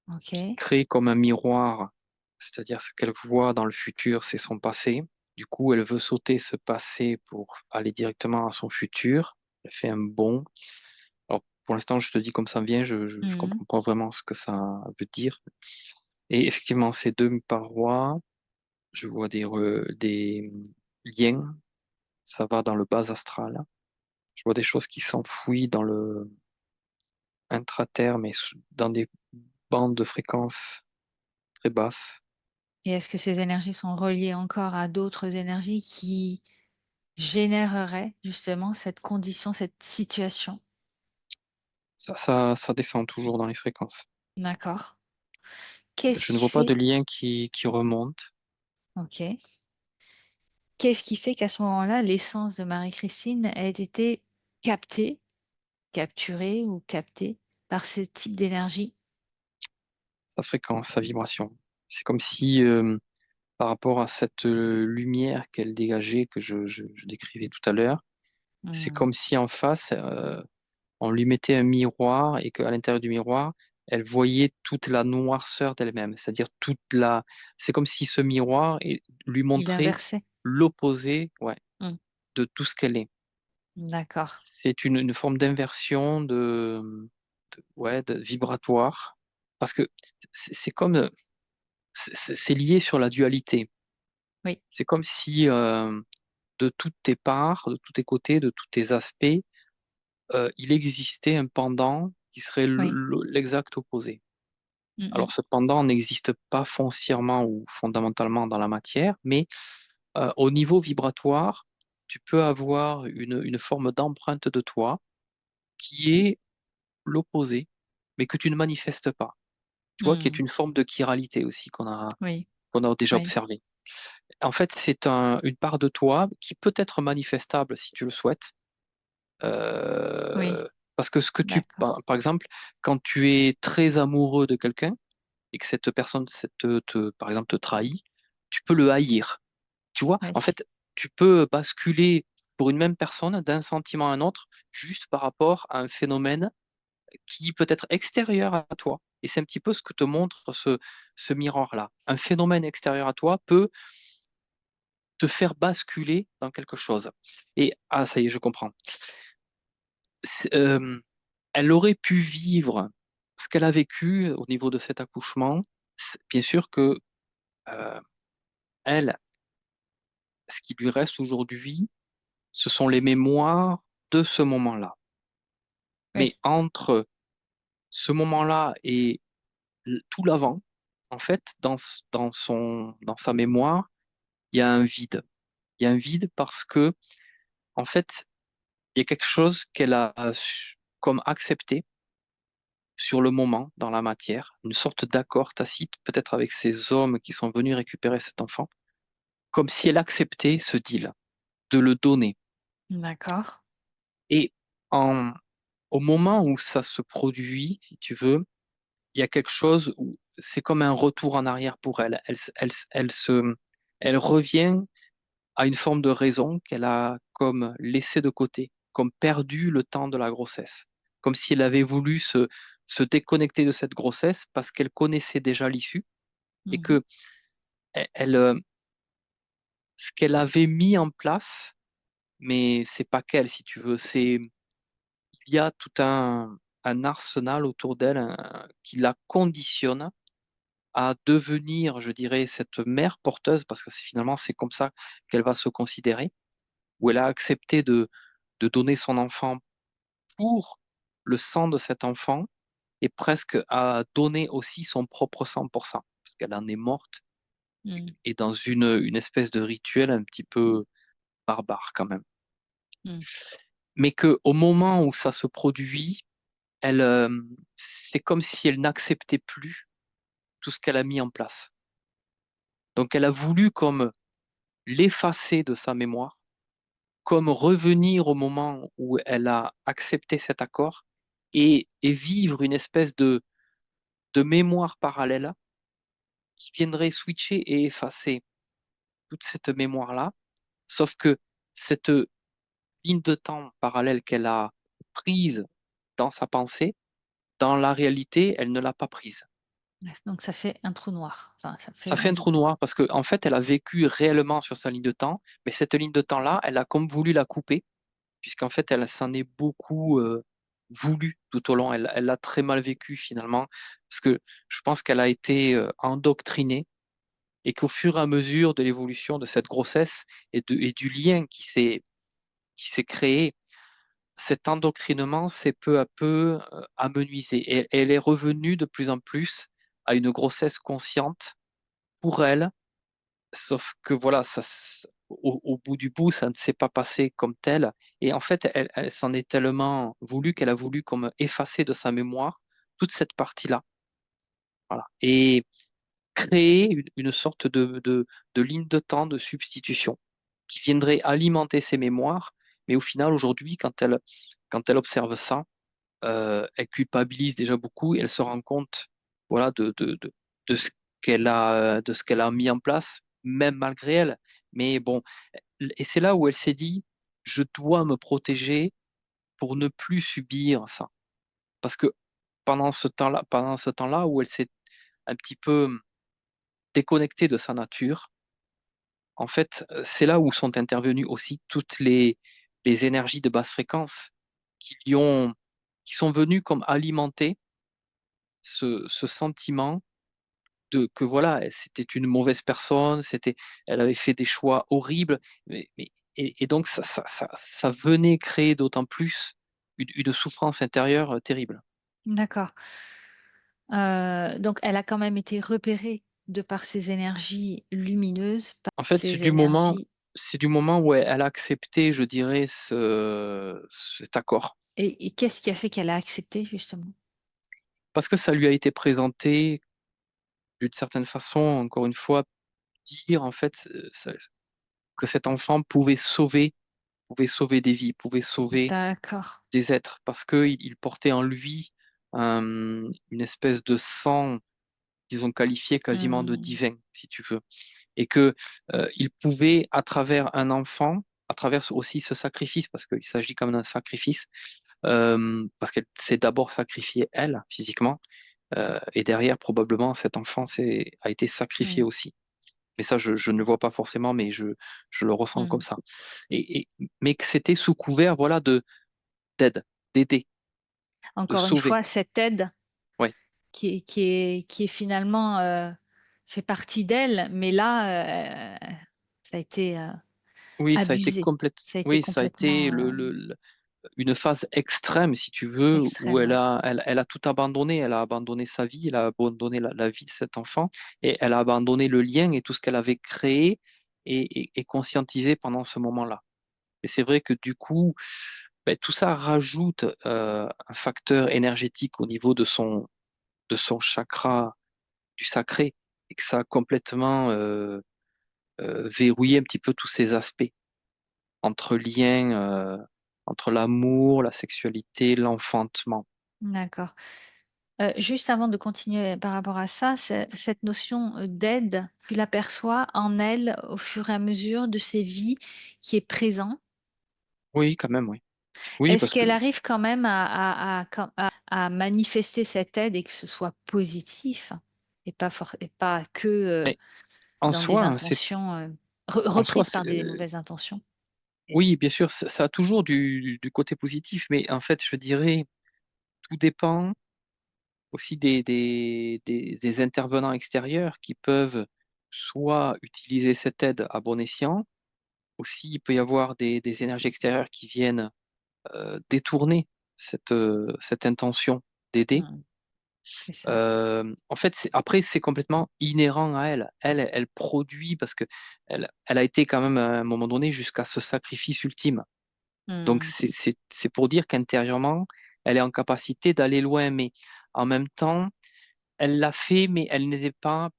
Ok. créent comme un miroir, c'est-à-dire ce qu'elle voit dans le futur, c'est son passé. Du coup, elle veut sauter ce passé pour aller directement à son futur. Elle fait un bond. Alors, pour l'instant, je te dis comme ça vient, je Mhm. comprends pas vraiment ce que ça veut dire. Et effectivement, ces deux parois, je vois des liens, ça va dans le bas astral. Je vois des choses qui s'enfouissent dans le intraterre, mais dans des bandes de fréquences très basses. Et est-ce que ces énergies sont reliées encore à d'autres énergies qui généreraient justement cette condition, cette situation? Ça descend toujours dans les fréquences. D'accord. Qu'est-ce Je ne qui vois pas de fait, lien qui remonte. ok, qu'est-ce qui fait qu'à ce moment-là, l'essence de Marie-Christine ait été captée, capturée ou captée par ce type d'énergie? sa fréquence, sa vibration. C'est comme si, par rapport à cette lumière qu'elle dégageait, que je décrivais tout à l'heure, c'est Hmm. comme si en face, on lui mettait un miroir et qu'à l'intérieur du miroir, elle voyait toute la noirceur d'elle-même. C'est-à-dire c'est comme si ce miroir lui Il est montrait inversé. l'opposé, ouais, Hmm. de tout ce qu'elle est. D'accord. C'est une forme d'inversion ouais, de vibratoire. Parce que c'est comme, c'est lié sur la dualité. Oui, C'est comme si de toutes tes parts, de tous tes côtés, de tous tes aspects, il existait un pendant qui serait oui. l'exact opposé. Hmm, hmm. Alors, ce pendant n'existe pas foncièrement ou fondamentalement dans la matière, mais au niveau vibratoire, tu peux avoir une forme d'empreinte de toi qui est l'opposé, mais que tu ne manifestes pas. Tu vois, qui est Hmm. une forme de chiralité aussi Oui, qu'on a déjà oui, observé. En fait, c'est une part de toi qui peut être manifestable si tu le souhaites. oui. Parce que D'accord. par exemple, quand tu es très amoureux de quelqu'un et que cette personne, par exemple, te trahit, tu peux le haïr. Tu vois, Oui. en fait, tu peux basculer pour une même personne d'un sentiment à un autre juste par rapport à un phénomène qui peut être extérieur à toi. Et c'est un petit peu ce que te montre ce miroir-là. Un phénomène extérieur à toi peut te faire basculer dans quelque chose. Et, ah, ça y est, je comprends. C'est- euh, Elle aurait pu vivre ce qu'elle a vécu au niveau de cet accouchement. Bien sûr que euh, elle, ce qui lui reste aujourd'hui, ce sont les mémoires de ce moment-là. Mais Oui. entre ce moment-là et tout l'avant, en fait, dans sa mémoire, il y a un vide. Il y a un vide parce que, en fait, il y a quelque chose qu'elle a comme accepté sur le moment dans la matière, une sorte d'accord tacite, peut-être avec ces hommes qui sont venus récupérer cet enfant, comme si elle acceptait ce deal, de le donner. D'accord. Et en, au moment où ça se produit, si tu veux, il y a quelque chose où c'est comme un retour en arrière pour elle. Elle revient à une forme de raison qu'elle a comme laissée de côté, comme perdu le temps de la grossesse, comme si elle avait voulu se déconnecter de cette grossesse parce qu'elle connaissait déjà l'issue et Mhm. que ce qu'elle avait mis en place, mais c'est pas qu'elle, si tu veux, il y a tout un arsenal autour d'elle qui la conditionne à devenir, je dirais, cette mère porteuse, parce que finalement c'est comme ça qu'elle va se considérer, où elle a accepté de donner son enfant pour le sang de cet enfant et presque à donner aussi son propre sang pour ça, parce qu'elle en est morte Mhm. et dans une espèce de rituel un petit peu barbare quand même. Mhm. Mais que au moment où ça se produit, elle, c'est comme si elle n'acceptait plus tout ce qu'elle a mis en place. Donc elle a voulu comme l'effacer de sa mémoire, comme revenir au moment où elle a accepté cet accord et vivre une espèce de mémoire parallèle qui viendrait switcher et effacer toute cette mémoire-là, sauf que cette ligne de temps parallèle qu'elle a prise dans sa pensée, dans la réalité, elle ne l'a pas prise. Donc ça fait un trou noir. Enfin, ça Ça fait fait un un trou vide. noir parce qu'en fait, elle a vécu réellement sur sa ligne de temps, mais cette ligne de temps-là, elle a comme voulu la couper, puisqu'en fait, elle s'en est beaucoup voulu tout au long. Elle l'a très mal vécu finalement, parce que je pense qu'elle a été endoctrinée et qu'au fur et à mesure de l'évolution de cette grossesse et du lien qui s'est créé, cet endoctrinement s'est peu à peu amenuisé. Et elle est revenue de plus en plus à une grossesse consciente pour elle. Sauf que voilà, au bout du bout, ça ne s'est pas passé comme tel. Et en fait, elle s'en est tellement voulu qu'elle a voulu comme effacer de sa mémoire toute cette partie-là. Voilà. Et créer une sorte de ligne de temps de substitution qui viendrait alimenter ses mémoires. Mais au final, aujourd'hui, quand elle observe ça, elle culpabilise déjà beaucoup et elle se rend compte voilà, de de ce qu'elle a mis en place, même malgré elle. Mais bon, et c'est là où elle s'est dit, je dois me protéger pour ne plus subir ça. Parce que pendant ce temps-là où elle s'est un petit peu déconnectée de sa nature, en fait, c'est là où sont intervenues aussi toutes les énergies de basse fréquence qui lui ont, qui sont venues comme alimenter ce sentiment de que voilà, c'était une mauvaise personne, elle avait fait des choix horribles, et donc ça venait créer d'autant plus une souffrance intérieure terrible. D'accord. Donc elle a quand même été repérée de par ses énergies lumineuses, par En fait, ses énergies. c'est du moment où elle a accepté, je dirais, cet accord. Et qu'est-ce qui a fait qu'elle a accepté justement? Parce que ça lui a été présenté d'une certaine façon, encore une fois, dire en fait que cet enfant pouvait sauver des vies, pouvait sauver D'accord. des êtres, parce qu'il portait en lui une espèce de sang qu'ils ont qualifié quasiment de Mmh. divin, si tu veux. Et que il pouvait, à travers un enfant, à travers aussi ce sacrifice, parce qu'il s'agit quand même d'un sacrifice, parce qu'elle s'est d'abord sacrifiée, elle, physiquement, et derrière, probablement, cet enfant a été sacrifié Mmh. aussi. Mais ça, je ne le vois pas forcément, mais je le ressens comme Mmh. ça. Mais que c'était sous couvert, voilà, d'aide, d'aider, de Encore une sauver. fois, cette aide Ouais. qui est finalement fait partie d'elle, mais là, ça a été Oui, ça a été abusé. Ça a été oui, ça a été complètement une phase extrême, si tu veux, où extrême, ouais. elle a tout abandonné. Elle a abandonné sa vie, elle a abandonné la vie de cet enfant, et elle a abandonné le lien et tout ce qu'elle avait créé et conscientisé pendant ce moment-là. Et c'est vrai que du coup, ben, tout ça rajoute un facteur énergétique au niveau de son chakra du sacré, et que ça a complètement verrouillé un petit peu tous ces aspects entre liens, entre l'amour, la sexualité, l'enfantement. D'accord. Juste avant de continuer par rapport à ça, cette notion d'aide, tu l'aperçois en elle au fur et à mesure de ses vies qui est présent. Oui, quand même, oui. Oui, Est-ce parce que qu'elle arrive quand même à manifester cette aide et que ce soit positif et pas que mais en dans des soi, intentions en soi, reprises par des mauvaises intentions? oui, bien sûr, ça a toujours du côté positif, mais en fait, je dirais, tout dépend aussi des intervenants extérieurs qui peuvent soit utiliser cette aide à bon escient, aussi il peut y avoir des énergies extérieures qui viennent détourner cette intention d'aider. Mmh, c'est ça. En fait, après, c'est complètement inhérent à elle. Elle produit parce que elle a été quand même à un moment donné jusqu'à ce sacrifice ultime. Donc, Mmh, c'est pour dire qu'intérieurement, elle est en capacité d'aller loin, mais en même temps, elle l'a fait, mais elle n'était pas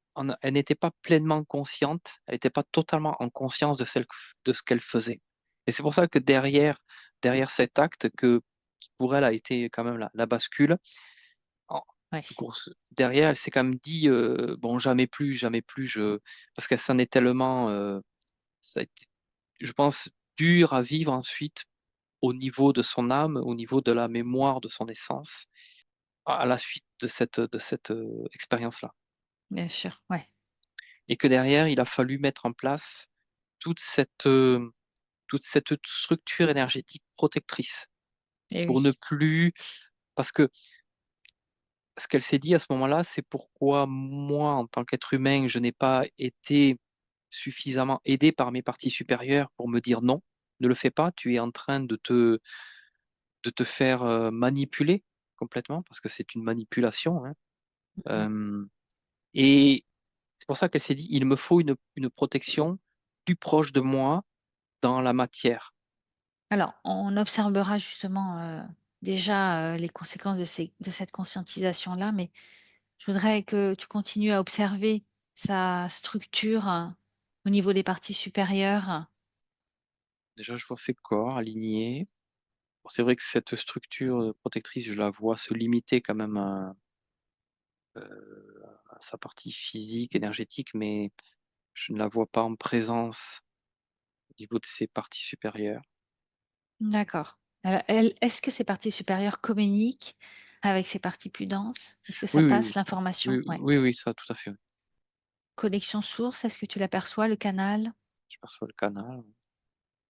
pleinement consciente, elle n'était pas totalement en conscience de ce qu'elle faisait. Et c'est pour ça que derrière cet acte qui pour elle a été quand même la bascule, en- ouais. derrière, elle s'est quand même dit, bon, jamais plus, parce qu'elle s'en est tellement, ça a été, je pense, dur à vivre ensuite au niveau de son âme, au niveau de la mémoire de son essence, à la suite de cette expérience-là. Bien sûr, ouais. Et que derrière, il a fallu mettre en place toute toute cette structure énergétique protectrice Et pour ne oui. plus, parce que ce qu'elle s'est dit à ce moment-là, c'est pourquoi moi, en tant qu'être humain, je n'ai pas été suffisamment aidé par mes parties supérieures pour me dire non, ne le fais pas, tu es en train de te faire manipuler complètement, parce que c'est une manipulation, hein. Mmh. Euh, et c'est pour ça qu'elle s'est dit, il me faut une protection plus proche de moi dans la matière. Alors, on observera justement, déjà, les conséquences de cette conscientisation-là, mais je voudrais que tu continues à observer sa structure, au niveau des parties supérieures. Déjà, je vois ses corps alignés. Bon, c'est vrai que cette structure protectrice, je la vois se limiter quand même à sa partie physique, énergétique, mais je ne la vois pas en présence au niveau de ses parties supérieures. D'accord. Est-ce que ces parties supérieures communiquent avec ces parties plus denses? Est-ce que ça Oui, oui, oui. passe Oui, l'information? Ouais. oui, oui, ça, tout à fait, oui. Connexion source, est-ce que tu l'aperçois, le canal? Je perçois le canal.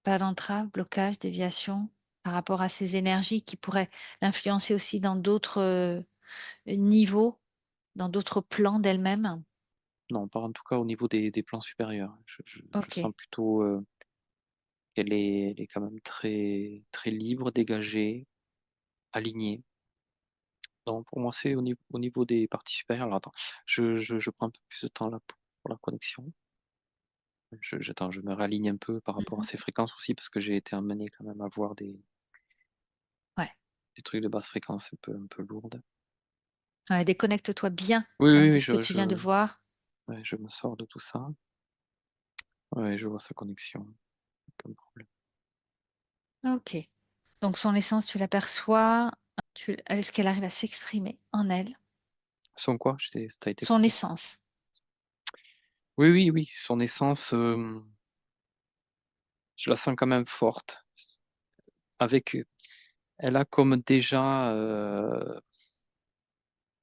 Pas d'entrave, blocage, déviation par rapport à ces énergies qui pourraient l'influencer aussi dans d'autres, niveaux, dans d'autres plans d'elle-même? Non, pas en tout cas au niveau des plans supérieurs. Je sens OK. plutôt elle est quand même très, très libre, dégagée, alignée. Donc pour moi, c'est au niveau des parties supérieures. Alors attends, je prends un peu plus de temps là pour la connexion. Attends, je me réaligne un peu par rapport à Mmh. ces fréquences aussi, parce que j'ai été amené quand même à voir Ouais. des trucs de basse fréquence un peu lourdes. Ouais, déconnecte-toi bien, Oui, oui, de oui, ce que tu viens de voir. ouais, je me sors de tout ça. Ouais, je vois sa connexion, aucun problème. OK. Donc son essence, tu l'aperçois, est-ce qu'elle arrive à s'exprimer en elle? Son quoi? Tu été Son coupé. essence. Oui, oui, oui, son essence, je la sens quand même forte. Avec, elle a comme déjà,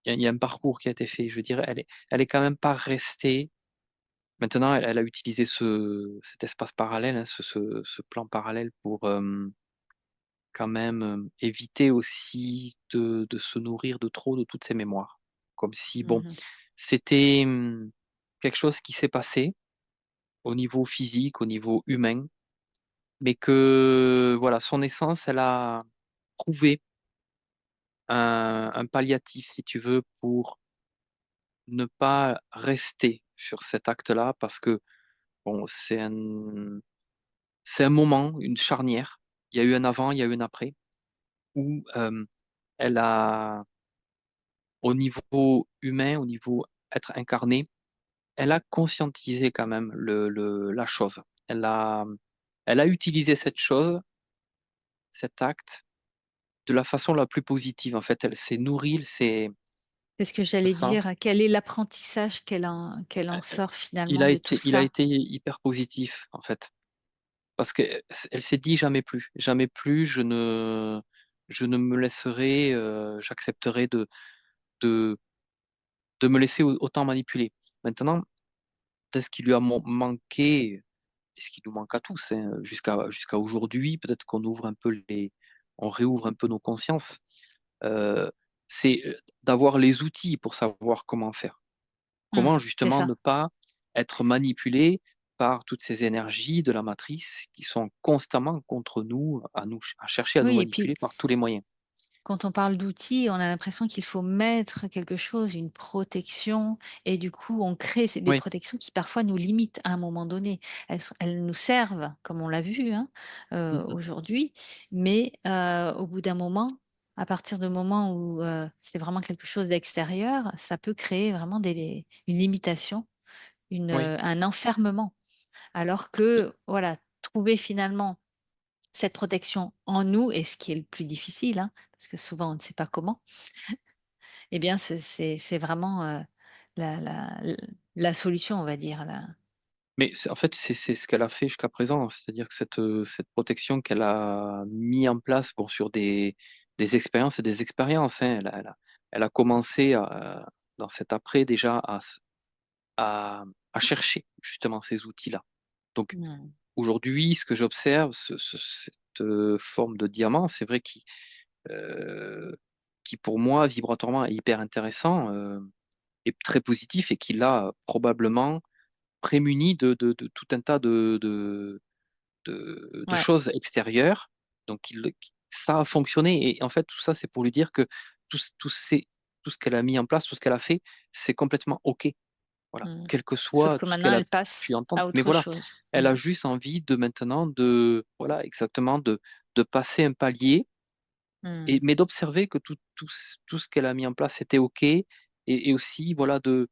il y a un parcours qui a été fait. Je veux dire, elle est quand même pas restée. Maintenant, elle a utilisé cet espace parallèle, hein, ce plan parallèle pour quand même éviter aussi de se nourrir de trop de toutes ses mémoires. Comme si, bon, Mmh. c'était quelque chose qui s'est passé au niveau physique, au niveau humain, mais que voilà, son essence, elle a trouvé un palliatif, si tu veux, pour ne pas rester sur cet acte-là, parce que bon, c'est un moment, une charnière. Il y a eu un avant, il y a eu un après, où elle a, au niveau humain, au niveau être incarné, elle a conscientisé quand même la chose. Elle a utilisé cette chose, cet acte, de la façon la plus positive. En fait, elle s'est nourrie, c'est C'est ce que de j'allais ça. dire. Quel est l'apprentissage qu'elle en Euh, sort finalement de tout il a ça? été hyper positif, en fait. Parce qu'elle s'est dit jamais plus, jamais plus, je ne me laisserai, j'accepterai de, de me laisser autant manipuler. Maintenant, peut-être ce qui lui a manqué, et ce qui nous manque à tous, hein, jusqu'à aujourd'hui, peut-être qu'on ouvre un peu on réouvre un peu nos consciences, euh, c'est d'avoir les outils pour savoir comment faire. Mmh, Comment c'est justement ça. ne pas être manipulé par toutes ces énergies de la matrice qui sont constamment contre nous, à chercher à nous Oui et puis manipuler par tous les moyens. quand on parle d'outils, on a l'impression qu'il faut mettre quelque chose, une protection et du coup, on crée des Oui. protections qui parfois nous limitent à un moment donné. Elles nous servent, comme on l'a vu, hein, Mm, mm. aujourd'hui, mais au bout d'un moment, à partir du moment où, c'est vraiment quelque chose d'extérieur, ça peut créer vraiment une limitation, Oui. un enfermement. Alors que, voilà, trouver finalement cette protection en nous et ce qui est le plus difficile, hein, parce que souvent on ne sait pas comment, eh bien c'est vraiment, la solution, on va dire là. Mais en fait, c'est ce qu'elle a fait jusqu'à présent. C'est-à-dire que cette protection qu'elle a mis en place, bon, sur des expériences et des expériences, hein, elle a commencé dans cet après déjà à, à chercher justement ces outils-là. Donc Mmh. aujourd'hui, ce que j'observe, cette forme de diamant, c'est vrai euh, qui pour moi, vibratoirement, est hyper intéressant, et très positif, et qui l'a probablement prémuni de tout un tas de Ouais. choses extérieures. Donc ça a fonctionné. Et en fait, tout ça, c'est pour lui dire que tout, ce- tout, ces- tout ce qu'elle a mis en place, tout ce qu'elle a fait, c'est complètement OK. Voilà, Mmh. quel que Sauf soit que tout ce maintenant qu'elle a elle pu passe entendre. à Mais autre voilà, chose. elle Mmh. a juste envie de maintenant voilà, exactement, de passer un palier, Mmh. mais d'observer que tout ce qu'elle a mis en place était OK, et aussi, voilà, de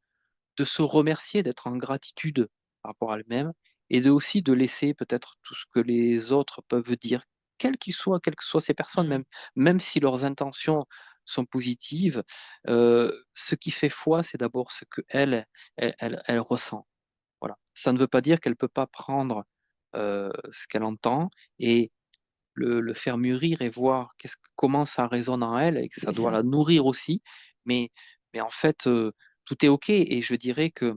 se remercier, d'être en gratitude par rapport à elle-même, et aussi de laisser peut-être tout ce que les autres peuvent dire, quelles que soient ces personnes, Mmh. même si leurs intentions sont positives. Ce qui fait foi, c'est d'abord ce que elle ressent. Voilà. Ça ne veut pas dire qu'elle ne peut pas prendre ce qu'elle entend et le faire mûrir et voir comment ça résonne en elle et que ça C'est doit ça. la nourrir aussi. Mais, mais en fait, tout est OK et je dirais que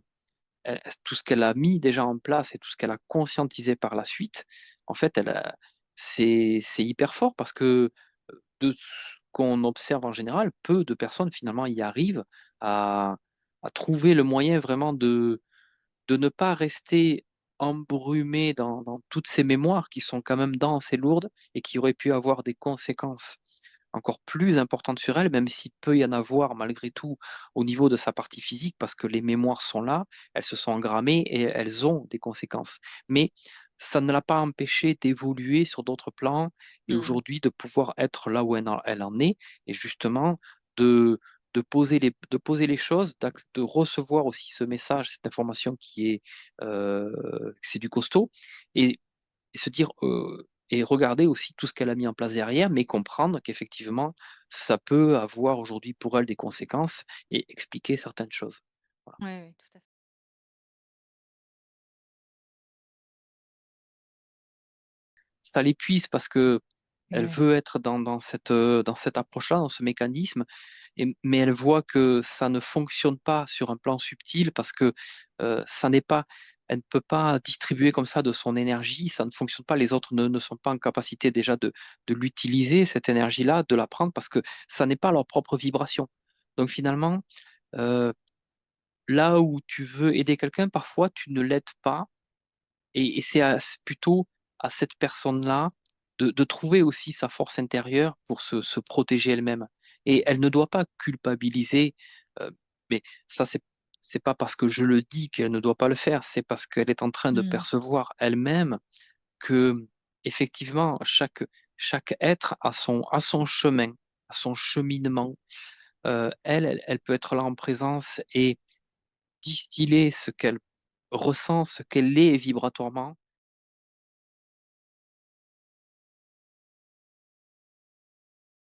tout ce qu'elle a mis déjà en place et tout ce qu'elle a conscientisé par la suite, en fait, c'est hyper fort parce que de ce qu'on observe en général, peu de personnes finalement y arrivent à, à trouver le moyen vraiment de ne pas rester embrumé dans toutes ces mémoires qui sont quand même denses et lourdes et qui auraient pu avoir des conséquences encore plus importantes sur elle, même s'il peut y en avoir malgré tout au niveau de sa partie physique, parce que les mémoires sont là, elles se sont engrammées et elles ont des conséquences. Mais ça ne l'a pas empêché d'évoluer sur d'autres plans et Mm. aujourd'hui de pouvoir être là où elle en est et justement de de poser les choses, de recevoir aussi ce message, cette information qui est, c'est du costaud, et, et se dire, et regarder aussi tout ce qu'elle a mis en place derrière, mais comprendre qu'effectivement, ça peut avoir aujourd'hui pour elle des conséquences et expliquer certaines choses. Voilà. Oui, oui, tout à fait. Ça l'épuise parce que Eh elle oui. veut être dans cette approche-là, dans ce mécanisme, mais elle voit que ça ne fonctionne pas sur un plan subtil parce que ça n'est pas, elle ne peut pas distribuer comme ça de son énergie, ça ne fonctionne pas, les autres ne sont pas en capacité déjà de l'utiliser, cette énergie-là, de la prendre parce que ça n'est pas leur propre vibration. Donc finalement, euh, là où tu veux aider quelqu'un, parfois tu ne l'aides pas et c'est plutôt à cette personne-là de trouver aussi sa force intérieure pour se protéger elle-même. Et elle ne doit pas culpabiliser, euh, mais ça, c'est pas parce que je le dis qu'elle ne doit pas le faire, c'est parce qu'elle est en train de Mm. percevoir elle-même que, effectivement, chaque être a son chemin, a son cheminement. Elle peut être là en présence et distiller ce qu'elle ressent, ce qu'elle est vibratoirement